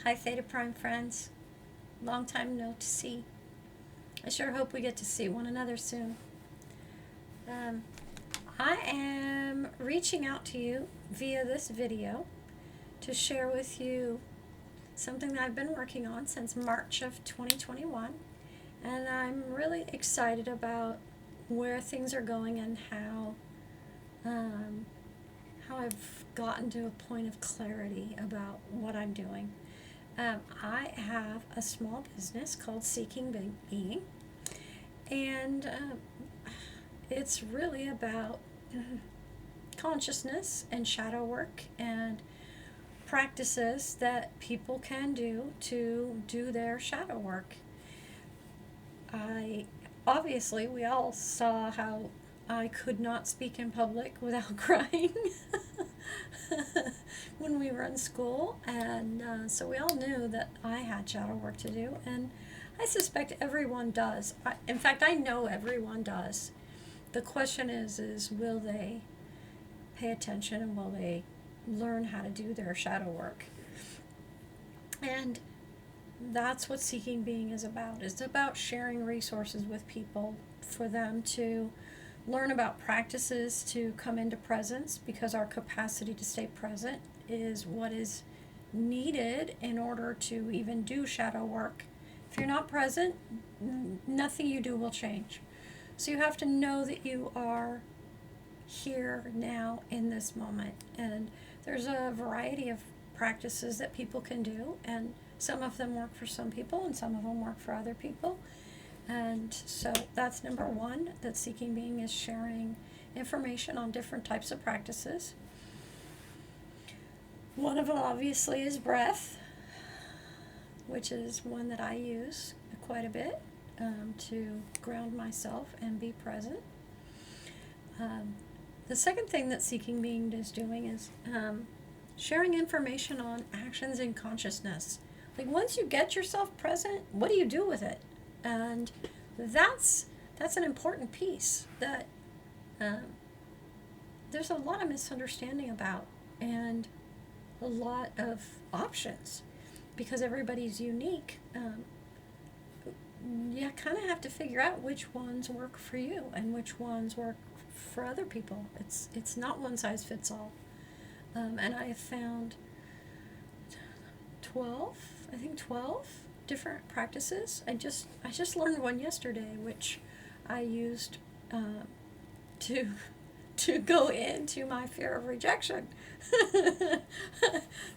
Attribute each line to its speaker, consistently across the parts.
Speaker 1: Hi, Theta Prime friends. Long time no to see. I sure hope we get to see one another soon. Um, I am reaching out to you via this video to share with you something that I've been working on since March of 2021, and I'm really excited about where things are going and how I've gotten to a point of clarity about what I'm doing. I have a small business called Seeking Being, and it's really about consciousness and shadow work and practices that people can do to do their shadow work. Obviously, we all saw how I could not speak in public without crying when we were in school, and so we all knew that I had shadow work to do, and I suspect everyone does. In fact, I know everyone does. The question is will they pay attention and will they learn how to do their shadow work? And that's what Seeking Being is about. It's about sharing resources with people for them to learn about practices to come into presence, because our capacity to stay present is what is needed in order to even do shadow work. If you're not present, nothing you do will change. So you have to know that you are here now in this moment. And there's a variety of practices that people can do, and some of them work for some people and some of them work for other people. And so that's number one, that Seeking Being is sharing information on different types of practices. One of them obviously is breath, which is one that I use quite a bit to ground myself and be present. The second thing that Seeking Being is doing is sharing information on actions in consciousness. Like, once you get yourself present, what do you do with it? And that's an important piece that there's a lot of misunderstanding about, and a lot of options, because everybody's unique. You kind of have to figure out which ones work for you and which ones work for other people. It's not one size fits all. And I have found 12 different practices. I just learned one yesterday, which I used to go into my fear of rejection.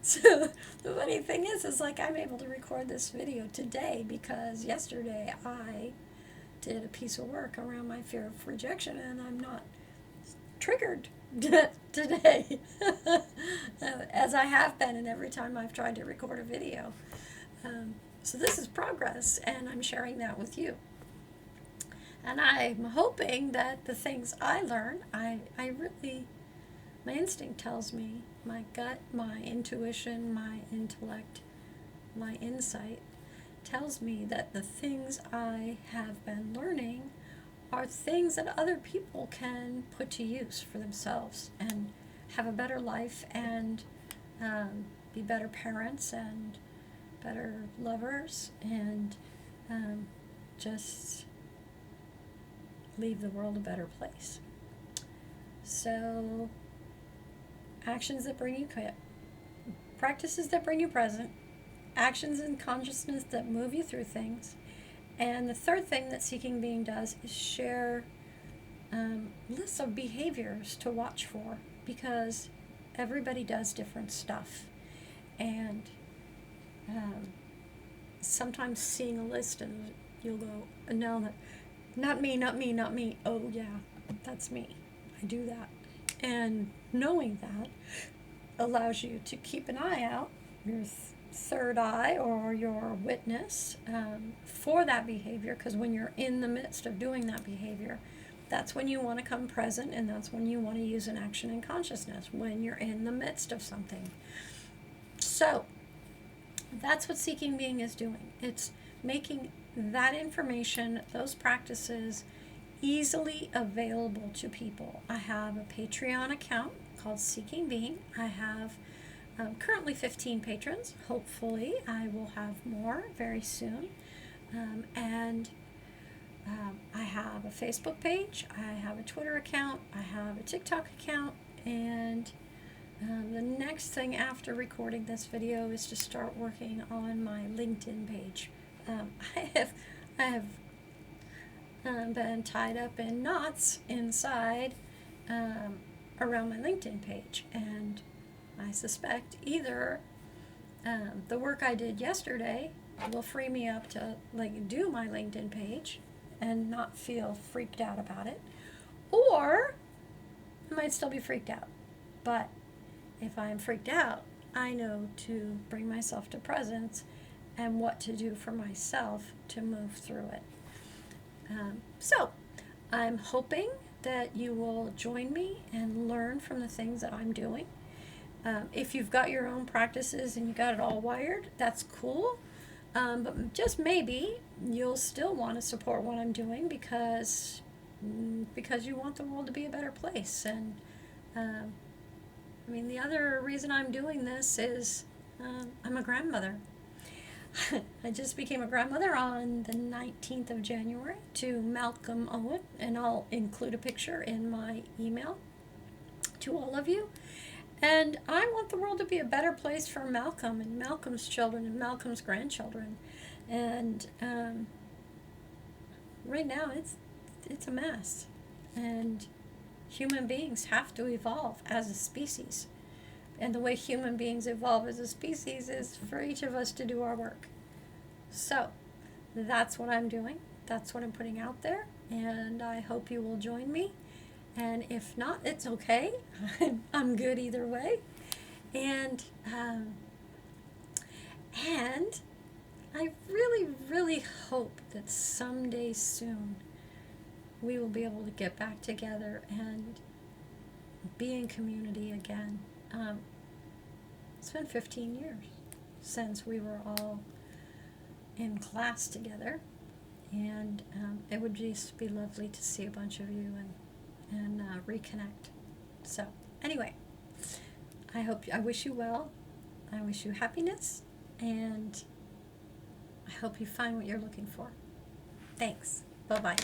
Speaker 1: So the funny thing is like, I'm able to record this video today because yesterday I did a piece of work around my fear of rejection, and I'm not triggered today as I have been in every time I've tried to record a video. So this is progress, and I'm sharing that with you. And I'm hoping that the things I learn, I really, my instinct tells me, my gut, my intuition, my intellect, my insight tells me that the things I have been learning are things that other people can put to use for themselves and have a better life and be better parents and better lovers and just leave the world a better place. So, actions that bring you practices that bring you present, actions in consciousness that move you through things. And the third thing that Seeking Being does is share lists of behaviors to watch for, because everybody does different stuff. And sometimes seeing a list and you'll go, no, not me, not me, not me. Oh yeah, that's me. I do that. And knowing that allows you to keep an eye out, your third eye or your witness, for that behavior, because when you're in the midst of doing that behavior, that's when you want to come present, and that's when you want to use an action in consciousness, when you're in the midst of something. So that's what Seeking Being is doing. It's making that information, those practices, easily available to people. I have a Patreon account called Seeking Being. I have currently 15 patrons. Hopefully, I will have more very soon. And I have a Facebook page, I have a Twitter account, I have a TikTok account, and the next thing after recording this video is to start working on my LinkedIn page. I have been tied up in knots inside around my LinkedIn page, and I suspect either the work I did yesterday will free me up to do my LinkedIn page and not feel freaked out about it, or I might still be freaked out. But if I'm freaked out, I know to bring myself to presence and what to do for myself to move through it. So I'm hoping that you will join me and learn from the things that I'm doing. If you've got your own practices and you got it all wired, that's cool. But just maybe you'll still want to support what I'm doing because you want the world to be a better place. And the other reason I'm doing this is I'm a grandmother. I just became a grandmother on the 19th of January to Malcolm Owen, and I'll include a picture in my email to all of you. And I want the world to be a better place for Malcolm and Malcolm's children and Malcolm's grandchildren. And right now it's a mess. And human beings have to evolve as a species. And the way human beings evolve as a species is for each of us to do our work. So that's what I'm doing. That's what I'm putting out there. And I hope you will join me. And if not, it's okay. I'm good either way. And I really, really hope that someday soon we will be able to get back together and be in community again. It's been 15 years since we were all in class together, and it would just be lovely to see a bunch of you and reconnect. So anyway, I wish you well. I wish you happiness, and I hope you find what you're looking for. Thanks. Bye-bye.